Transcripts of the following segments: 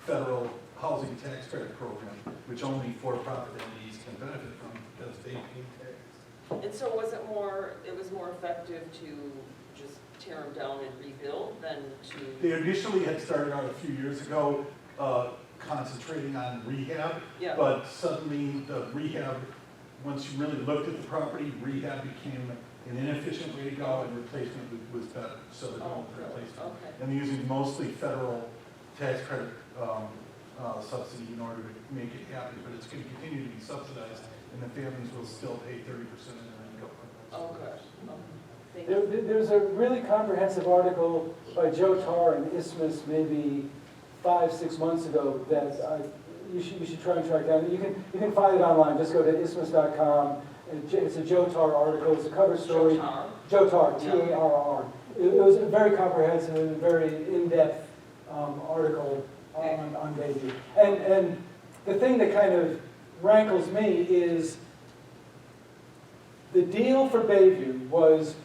federal housing tax credit program, which only for-profit entities can benefit from because they pay tax. And so it was more effective to just tear them down and rebuild than to? They initially had started out a few years ago concentrating on rehab, Yeah. but suddenly the rehab, once you really looked at the property, rehab became an inefficient way to go and replacement was better, so they're going with replacement. Okay. And they're using mostly federal tax credit subsidy in order to make it happen, but it's going to continue to be subsidized and the families will still pay 30% of their income. Oh, good. Thank you. There's a really comprehensive article by Joe Tarr in Isthmus maybe 5-6 months ago that you should try and track down. You can find it online. Just go to isthmus.com. It's a Joe Tarr article. It's a cover story. Joe Tarr, T-A-R-R. It was a very comprehensive and very in-depth article on Bayview. And the thing that kind of rankles me is the deal for Bayview was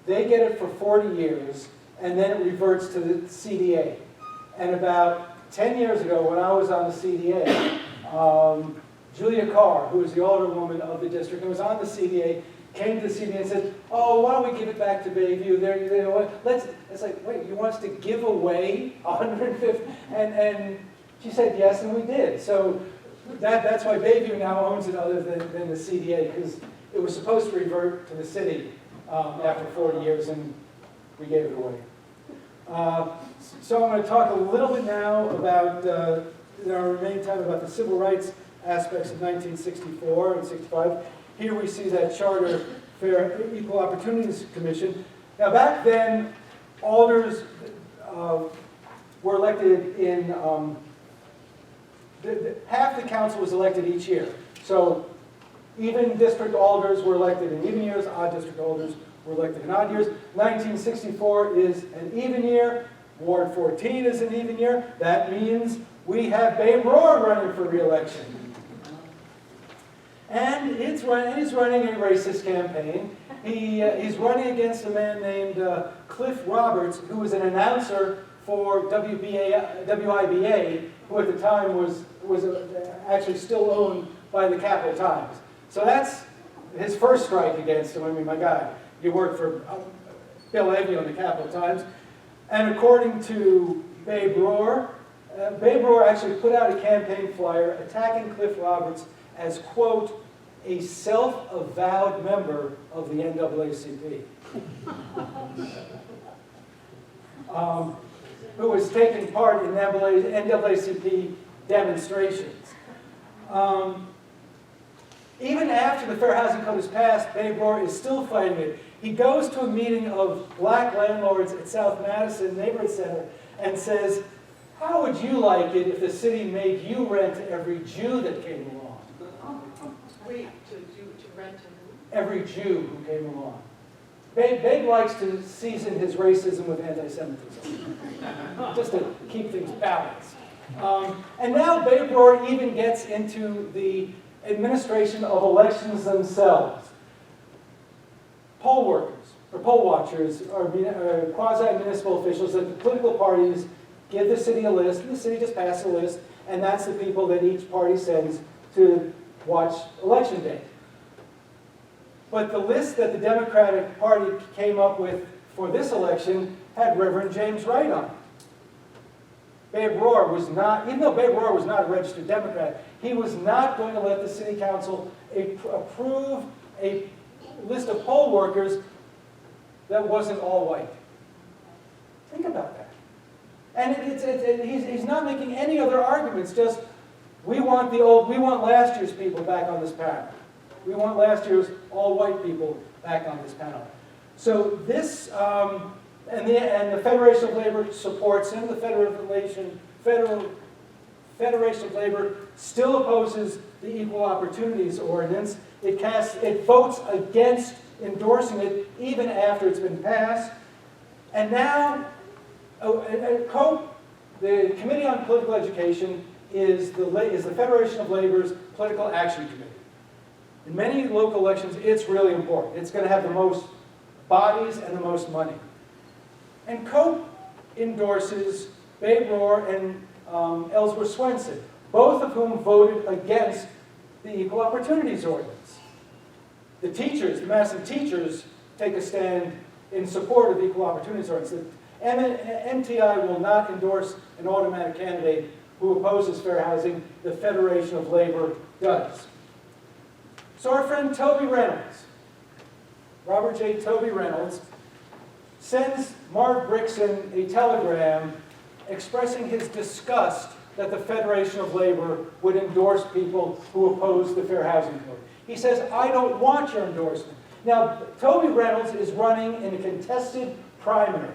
they get it for 40 years and then it reverts to the CDA. And about 10 years ago when I was on the CDA, Julia Carr, who was the alderwoman of the district and was on the CDA, came to the CDA and said, oh, why don't we give it back to Bayview? It's like, wait, you want us to give away 150? And she said yes, and we did. So that's why Bayview now owns it other than the CDA, because it was supposed to revert to the city after 40 years, and we gave it away. So I'm going to talk a little bit now about, in our remaining time, about the civil rights aspects of 1964 and 65. Here we see that Charter Fair Equal Opportunities Commission. Now back then, alders were elected in, half the council was elected each year. So even district alders were elected in even years, odd district alders were elected in odd years. 1964 is an even year. Ward 14 is an even year. That means we have Babe Rohr running for re-election. And he's running a racist campaign. He's running against a man named Cliff Roberts, who was an announcer for WIBA, who at the time was actually still owned by the Capital Times. So that's his first strike against him. I mean, my God, you worked for Bill Evey on the Capital Times. And according to Babe Rohr actually put out a campaign flyer attacking Cliff Roberts as, quote, a self-avowed member of the NAACP. Who was taking part in NAACP demonstrations. Even after the Fair Housing Code is passed, Babe Rohr is still fighting it. He goes to a meeting of black landlords at South Madison Neighborhood Center and says, how would you like it if the city made you rent every Jew that came along? Wait, to rent to who? Every Jew who came along. Babe likes to season his racism with anti-Semitism, just to keep things balanced. And now Babe Rohr even gets into the administration of elections themselves. Poll workers, or poll watchers, are quasi-municipal officials that the political parties give the city a list, and the city just passes a list, and that's the people that each party sends to watch election day. But the list that the Democratic Party came up with for this election had Reverend James Wright on it. Babe Rohr was not, even though Babe Rohr was not a registered Democrat, he was not going to let the city council approve a list of poll workers that wasn't all white. Think about that. And he's not making any other arguments, just we want last year's people back on this panel. We want last year's all white people back on this panel. So this, and the Federation of Labor supports him. The Federation of Labor still opposes the Equal Opportunities Ordinance. It votes against endorsing it even after it's been passed. And now, COPE, the Committee on Political Education, is the Federation of Labor's Political Action Committee. In many local elections, it's really important. It's going to have the most bodies and the most money. And COPE endorses Babe Rohr and Ellsworth Swenson, both of whom voted against the Equal Opportunities Ordinance. The teachers, the Madison teachers, take a stand in support of the Equal Opportunities Ordinance. The MTI will not endorse an automatic candidate who opposes fair housing. The Federation of Labor does. So our friend Toby Reynolds, Robert J. Toby Reynolds, sends Marv Brixson a telegram expressing his disgust that the Federation of Labor would endorse people who oppose the Fair Housing Code. He says, I don't want your endorsement. Now, Toby Reynolds is running in a contested primary.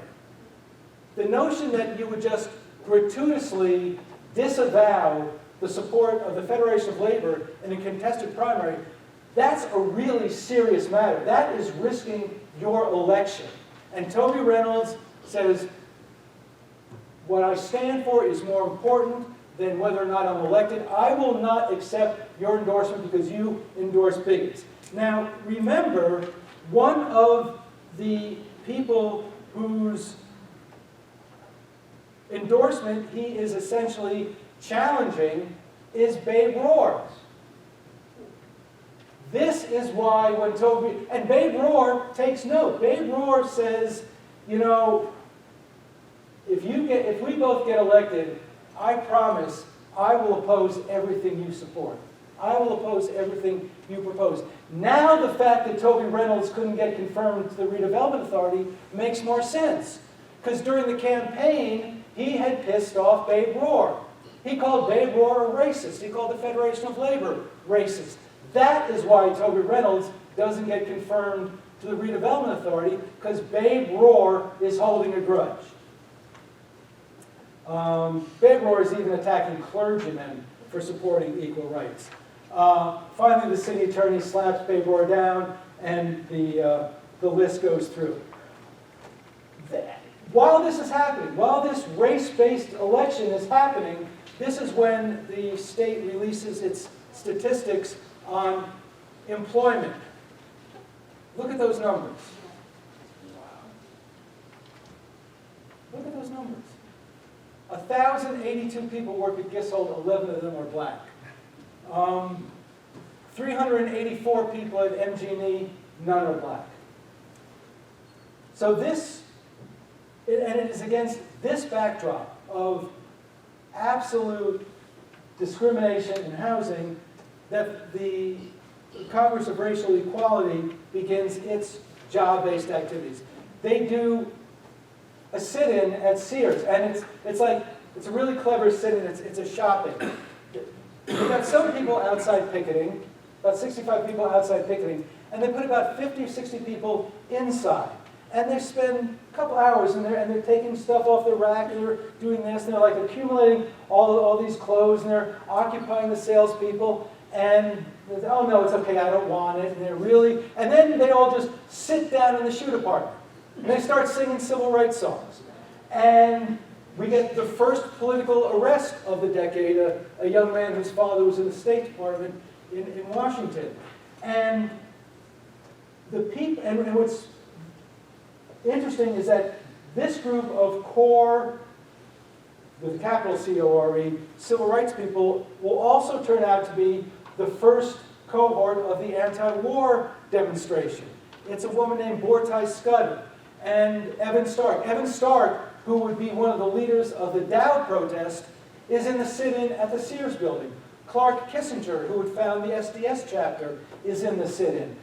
The notion that you would just gratuitously disavow the support of the Federation of Labor in a contested primary, that's a really serious matter. That is risking your election. And Toby Reynolds says, what I stand for is more important than whether or not I'm elected. I will not accept your endorsement because you endorse bigots. Now, remember, one of the people whose endorsement he is essentially challenging is Babe Rohr. This is why when Toby, and Babe Rohr takes note. Babe Rohr says, you know, if we both get elected, I promise I will oppose everything you support. I will oppose everything you propose. Now the fact that Toby Reynolds couldn't get confirmed to the Redevelopment Authority makes more sense. Because during the campaign, he had pissed off Babe Rohr. He called Babe Rohr a racist. He called the Federation of Labor racist. That is why Toby Reynolds doesn't get confirmed to the Redevelopment Authority, because Babe Rohr is holding a grudge. Babe Rohr is even attacking clergymen for supporting equal rights. Finally, the city attorney slaps Babe Rohr down, and the list goes through. While this is happening, while this race-based election is happening, this is when the state releases its statistics on employment. Look at those numbers. Look at those numbers. 1,082 people work at Gishold, 11 of them are black. 384 people at MG&E, none are black. So this, and it is against this backdrop of absolute discrimination in housing that the Congress of Racial Equality begins its job-based activities. They do a sit-in at Sears, and it's a really clever sit-in. It's a shopping. We've got some people outside picketing, about 65 people outside picketing, and they put about 50 or 60 people inside. And they spend a couple hours in there, and they're taking stuff off the rack, and they're doing this, and they're like accumulating all these clothes, and they're occupying the salespeople, and oh no, it's okay, I don't want it, and they're really, and then they all just sit down in the shoe department, and they start singing civil rights songs. And we get the first political arrest of the decade, a young man whose father was in the State Department in Washington. And the people, and what's interesting is that this group of core, with a capital C-O-R-E, civil rights people will also turn out to be the first cohort of the anti-war demonstration. It's a woman named Bortai Scudder and Evan Stark. Evan Stark, who would be one of the leaders of the Dow protest, is in the sit-in at the Sears building. Clark Kissinger, who would found the SDS chapter, is in the sit-in.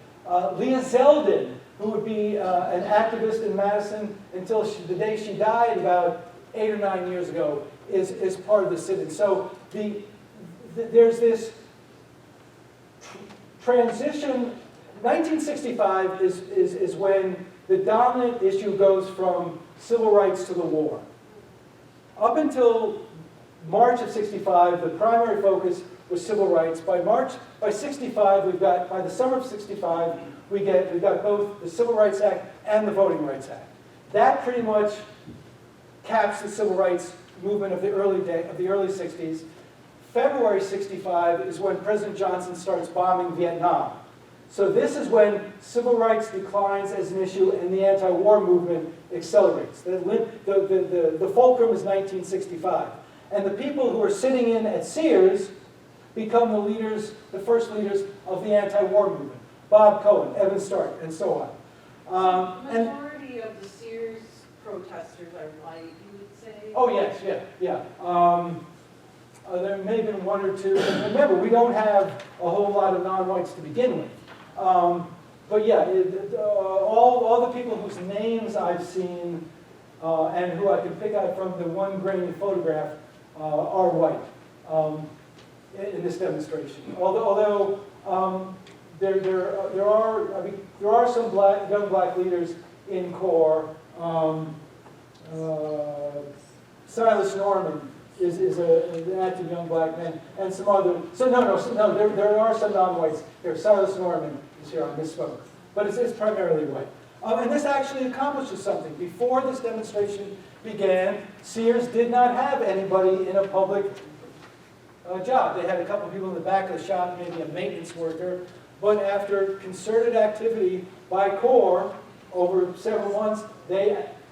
Leah Zeldin, who would be an activist in Madison until the day she died about 8 or 9 years ago, is part of the sit-in. So there's this transition. 1965 is when the dominant issue goes from civil rights to the war. Up until March of 65, the primary focus was civil rights. By 65, by the summer of 65, we've got both the Civil Rights Act and the Voting Rights Act. That pretty much caps the civil rights movement of the early 60s. February 65 is when President Johnson starts bombing Vietnam. So this is when civil rights declines as an issue and the anti-war movement accelerates. The fulcrum is 1965. And the people who are sitting in at Sears become the leaders, the first leaders of the anti-war movement. Bob Cohen, Evan Stark, and so on. The majority of the Sears protesters are white, you would say? Oh, yes, yeah. There may have been one or two. Remember, we don't have a whole lot of non-whites to begin with. But yeah, all the people whose names I've seen and who I can pick out from the one grainy photograph are white in this demonstration. Although there are some young black leaders in CORE. Silas Norman is an active young black man, and some other. There are some non-whites here. Silas Norman is here. I misspoke, but it's primarily white. And this actually accomplishes something. Before this demonstration began, Sears did not have anybody in a public job. They had a couple of people in the back of the shop, maybe a maintenance worker. But after concerted activity by CORE over several months,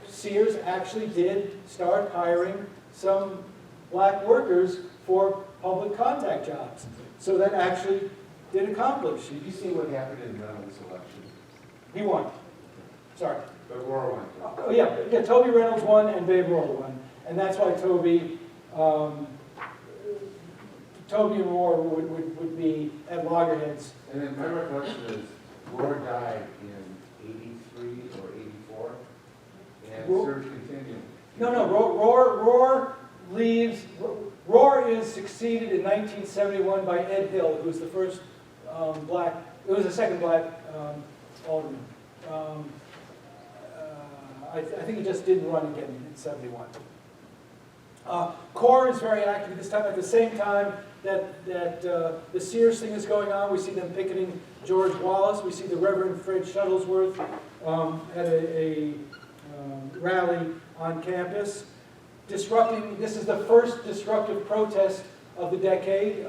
Sears actually did start hiring some black workers for public contact jobs. So that actually did accomplish. Did you see what happened in Reynolds' election? He won. Sorry. But Roar won. Oh, yeah, Toby Reynolds won and Babe Rohr won. And that's why Toby and Rohr would be at loggerheads. And then my recollection is Roar died in 83 or 84, and Surge continued. No, Rohr leaves. Rohr is succeeded in 1971 by Ed Hill, who was the first black, it was the second black alderman. I think he just didn't run again in 71. CORE is very active at this time. At the same time that the Sears thing is going on, we see them picketing George Wallace. We see the Reverend Fred Shuttlesworth at a rally on campus. Disrupting, this is the first disruptive protest of the decade.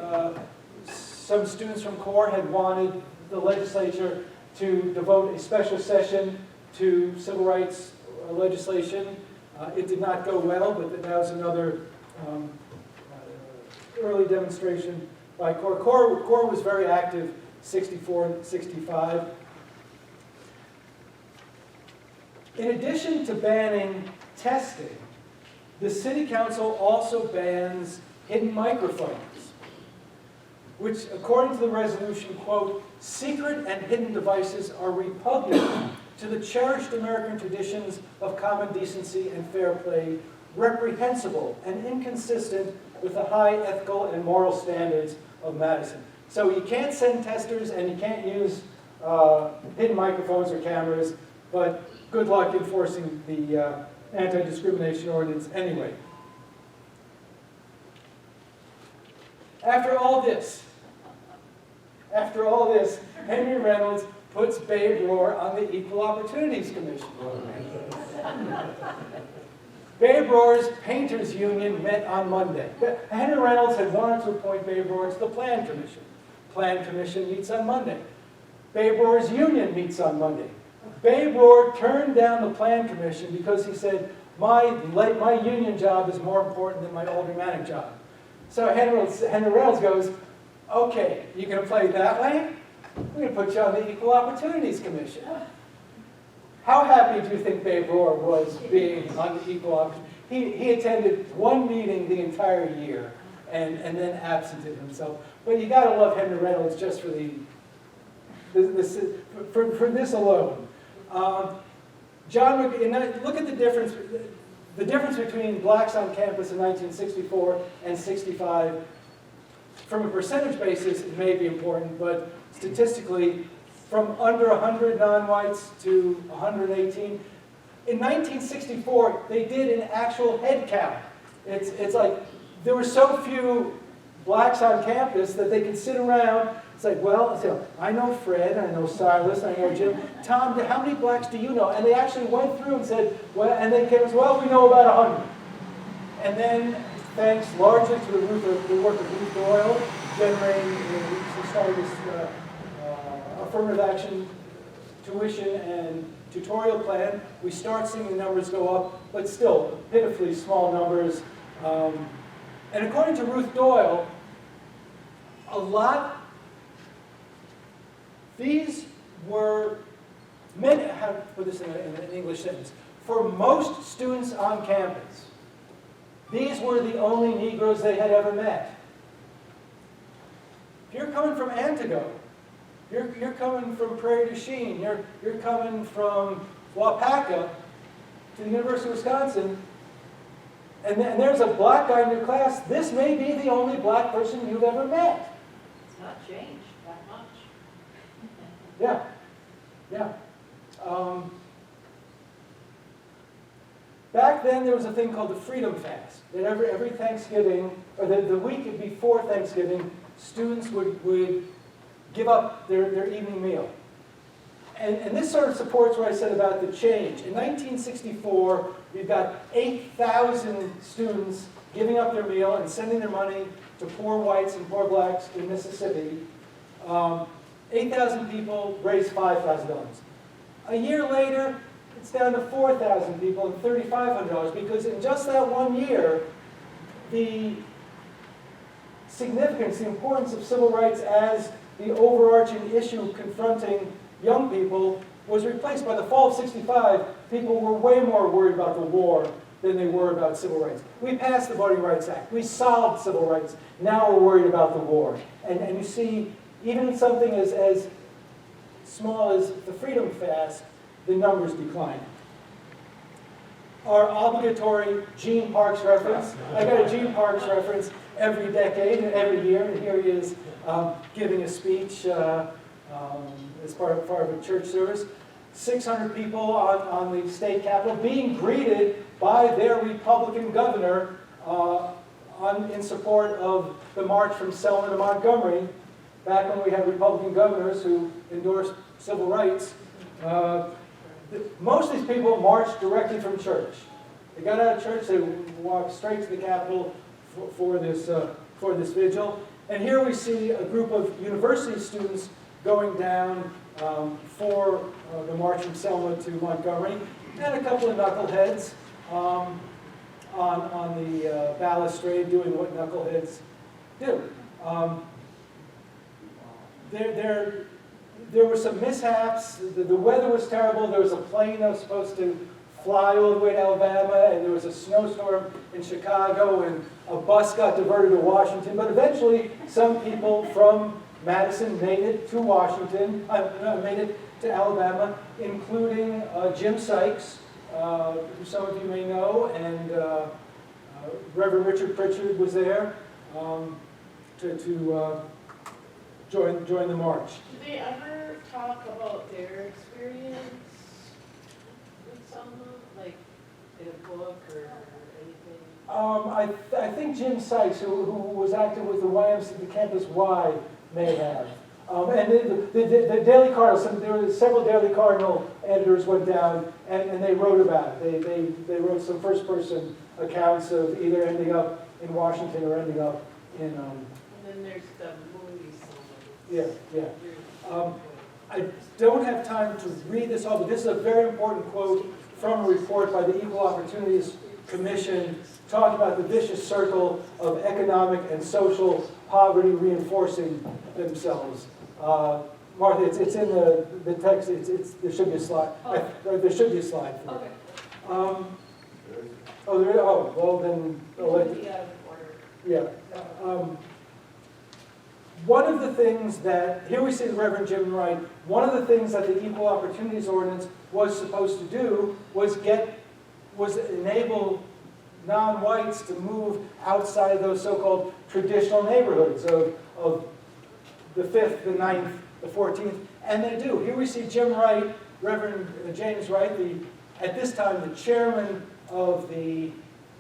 Some students from CORE had wanted the legislature to devote a special session to civil rights legislation. It did not go well, but that was another early demonstration by CORE. CORE was very active 64 and 65. In addition to banning testing, the city council also bans hidden microphones, which, according to the resolution, quote, secret and hidden devices are repugnant to the cherished American traditions of common decency and fair play, reprehensible and inconsistent with the high ethical and moral standards of Madison. So you can't send testers and you can't use hidden microphones or cameras, but good luck enforcing the anti-discrimination ordinance anyway. After all this, Henry Reynolds puts Babe Rohr on the Equal Opportunities Commission. Babe Rohr's Painters Union met on Monday. Henry Reynolds had wanted to appoint Babe Rohr to the Plan Commission. Plan Commission meets on Monday. Babe Rohr's union meets on Monday. Babe Rohr turned down the Plan Commission because he said, my union job is more important than my aldermanic job. So Henry Reynolds goes, okay, you're going to play it that way? We're going to put you on the Equal Opportunities Commission. How happy do you think Babe Rohr was being on the Equal Opportunities? He attended one meeting the entire year and then absented himself. But you got to love Henry Reynolds just for this alone. Look at the difference. The difference between blacks on campus in 1964 and 65. From a percentage basis, it may be important, but statistically, from under 100 non-whites to 118. In 1964, they did an actual head count. It's like there were so few blacks on campus that they could sit around. It's like, well, I know Fred, I know Silas, I know Jim. Tom, how many blacks do you know? And they actually went through and said, well, and they came and said, well, we know about 100. And then, thanks largely to the work of Ruth Doyle, generating, we started this affirmative action tuition and tutorial plan, we start seeing the numbers go up, but still pitifully small numbers. And according to Ruth Doyle, these were meant, how to put this in an English sentence, for most students on campus, these were the only Negroes they had ever met. If you're coming from Antigo, you're coming from Prairie du Chien, you're coming from Wapaka to the University of Wisconsin, and there's a black guy in your class, this may be the only black person you've ever met. It's not changed that much. Yeah, yeah. Back then, there was a thing called the Freedom Fast. That every Thanksgiving, or the week before Thanksgiving, students would give up their evening meal. And this sort of supports what I said about the change. In 1964, we've got 8,000 students giving up their meal and sending their money to poor whites and poor blacks in Mississippi. 8,000 people raised $5,000. A year later, it's down to 4,000 people and $3,500 because in just that 1 year, the significance, the importance of civil rights as the overarching issue confronting young people was replaced. By the fall of '65, people were way more worried about the war than they were about civil rights. We passed the Voting Rights Act. We solved civil rights. Now we're worried about the war. And you see, even in something as small as the Freedom Fast, the numbers decline. Our obligatory Gene Parks reference. I got a Gene Parks reference every decade, every year, and here he is giving a speech as part of a church service. 600 people on the state capitol being greeted by their Republican governor in support of the march from Selma to Montgomery, back when we had Republican governors who endorsed civil rights. Most of these people marched directly from church. They got out of church, they walked straight to the Capitol for this vigil. And here we see a group of university students going down for the march from Selma to Montgomery, and a couple of knuckleheads on the balustrade doing what knuckleheads do. There were some mishaps. The weather was terrible. There was a plane that was supposed to fly all the way to Alabama, and there was a snowstorm in Chicago, and a bus got diverted to Washington. But eventually, some people from Madison made it to Washington, made it to Alabama, including Jim Sykes, who some of you may know, and Reverend Richard Pritchard was there to join the march. Did they ever talk about their experience with Selma, like in a book or anything? I think Jim Sykes, who was active with the YMCA, the Campus Y, may have. And the Daily Cardinal, there were several Daily Cardinal editors went down and they wrote about it. They wrote some first-person accounts of either ending up in Washington or ending up in... And then there's the movie Selma. Yeah. I don't have time to read this all, but this is a very important quote from a report by the Equal Opportunities Commission talking about the vicious circle of economic and social poverty reinforcing themselves. Martha, it's in the text. There should be a slide. There should be a slide for it. Okay. Well then, I'll let you. Yeah. One of the things that, here we see the Reverend Jim Wright, one of the things that the Equal Opportunities Ordinance was supposed to do was enable non-whites to move outside of those so-called traditional neighborhoods of the 5th, the 9th, the 14th, and they do. Here we see Jim Wright, Reverend James Wright, at this time the chairman of the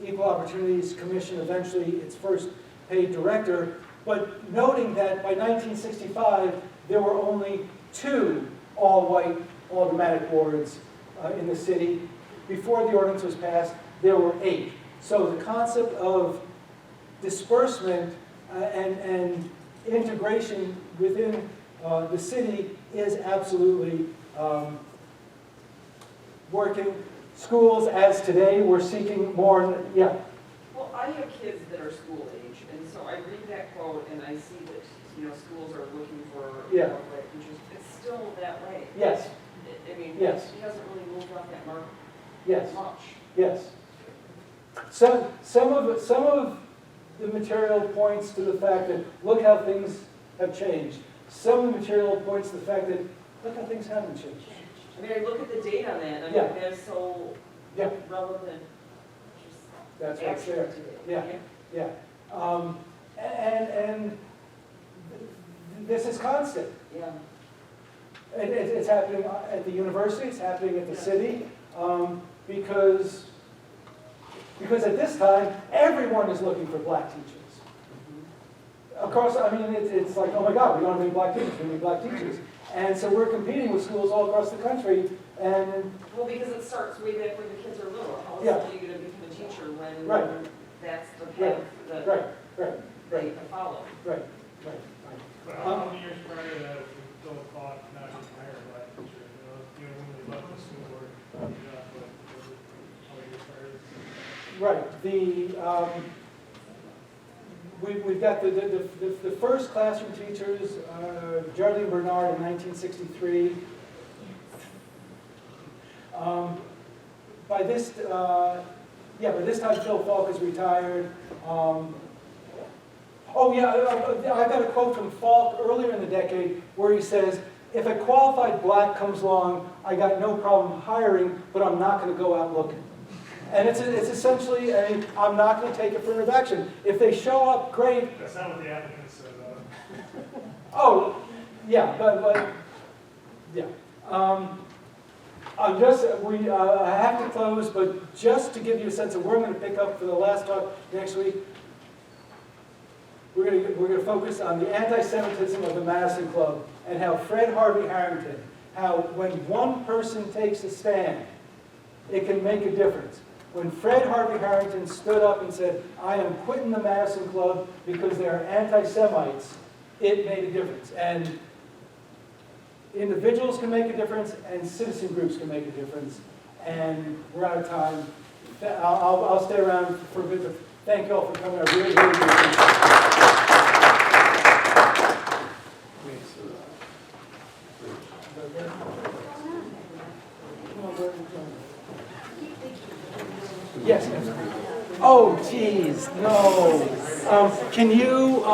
Equal Opportunities Commission, eventually its first paid director, but noting that by 1965 there were only 2 all-white, all-Dramatic wards in the city. Before the ordinance was passed, there were 8. So the concept of disbursement and integration within the city is absolutely working. Schools, as today, we're seeking more. Yeah. Well, I I have kids that are school age, and so I read that quote and I see that, schools are looking for Yeah. more black teachers. It's still that way. Yes, I mean, Yes. it hasn't really moved off that mark yes, much. yes. Some of the material points to the fact that, look how things have changed. Some of the material points to the fact that, look how things haven't changed. I mean, I look at the date on that, and I Yeah. mean, that's so Yeah, relevant. Just that's what's there. accurate today. Yeah. Yeah. And this is constant. Yeah. It's happening at the university, it's happening at the city, because at this time, everyone is looking for black teachers. Of course, I mean, it's like, oh my God, we don't have any black teachers, we need black teachers. And so we're competing with schools all across the country, and Well, because it starts way back when the kids are little. How Yeah. else are you going to become a teacher when Right. that's the Right. path that right, they follow? right. But how many years prior to that, we still thought not to hire a black teacher, when we left the school board, but how many years prior? Right, we've got the first classroom teachers, Jardine Bernard in 1963. By this time Phil Falk is retired. I got a quote from Falk earlier in the decade where he says, if a qualified black comes along, I got no problem hiring, but I'm not going to go out looking. And it's essentially I'm not going to take affirmative action. If they show up, great. That's not what the applicant said, Oh, yeah, but yeah. I have to close, but just to give you a sense of where I'm going to pick up for the last talk next week, we're going to focus on the anti-Semitism of the Madison Club and how Fred Harvey Harrington, how when one person takes a stand, it can make a difference. When Fred Harvey Harrington stood up and said, I am quitting the Madison Club because they are anti-Semites, it made a difference. And individuals can make a difference, and citizen groups can make a difference. And we're out of time. I'll stay around for a bit, but thank you all for coming. I really appreciate it. Yes. Oh, geez, no. Can you